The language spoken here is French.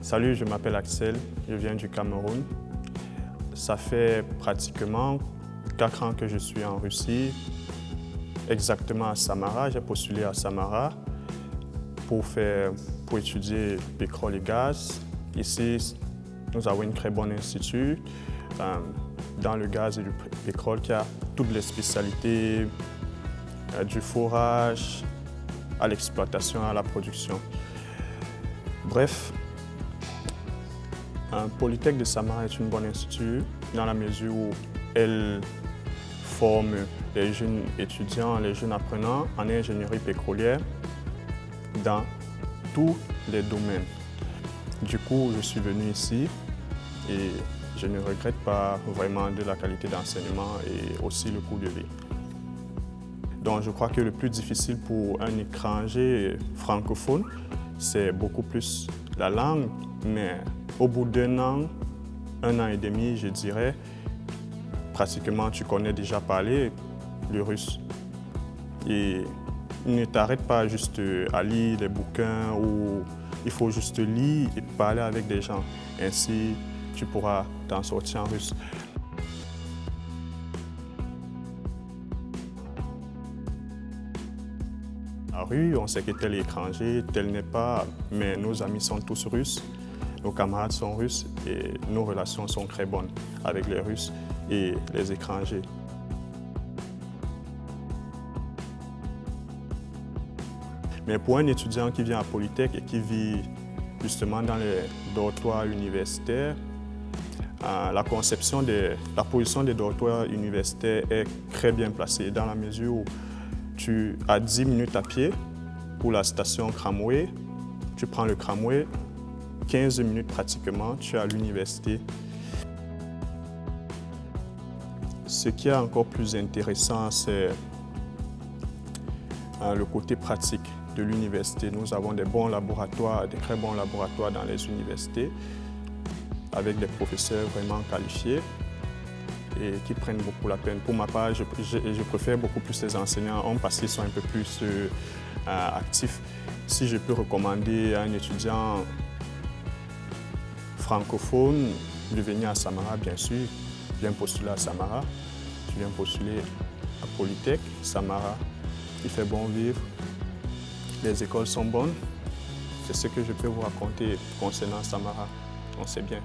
Salut, je m'appelle Axel, je viens du Cameroun. Ça fait pratiquement 4 ans que je suis en Russie, exactement à Samara. J'ai postulé à Samara pour étudier pétrole et gaz. Ici, nous avons une très bonne institut dans le gaz et le pétrole qui a toutes les spécialités du forage à l'exploitation, à la production. Bref, Polytech de Samara est une bonne institut dans la mesure où elle forme les jeunes étudiants, les jeunes apprenants en ingénierie pétrolière dans tous les domaines. Du coup, je suis venu ici et je ne regrette pas vraiment de la qualité d'enseignement et aussi le coût de vie. Donc, je crois que le plus difficile pour un étranger francophone, c'est beaucoup plus la langue, mais au bout d'un an et demi, je dirais, pratiquement tu connais déjà parler le russe. Et ne t'arrête pas juste à lire des bouquins ou il faut juste lire et parler avec des gens. Ainsi, tu pourras t'en sortir en russe. La rue, on sait que tel est étranger, tel n'est pas, mais nos amis sont tous russes, nos camarades sont russes et nos relations sont très bonnes avec les Russes et les étrangers. Mais pour un étudiant qui vient à Polytech et qui vit justement dans les dortoirs universitaires, la position des dortoirs universitaires est très bien placée dans la mesure où tu as 10 minutes à pied pour la station tramway, tu prends le tramway, 15 minutes pratiquement, tu es à l'université. Ce qui est encore plus intéressant, c'est le côté pratique de l'université. Nous avons des bons laboratoires, des très bons laboratoires dans les universités, avec des professeurs vraiment qualifiés et qui prennent beaucoup la peine. Pour ma part, je préfère beaucoup plus les enseignants hommes parce qu'ils sont un peu plus actifs. Si je peux recommander à un étudiant francophone de venir à Samara, bien sûr, viens postuler à Samara, tu viens postuler à Polytech, Samara, il fait bon vivre, les écoles sont bonnes. C'est ce que je peux vous raconter concernant Samara, on sait bien.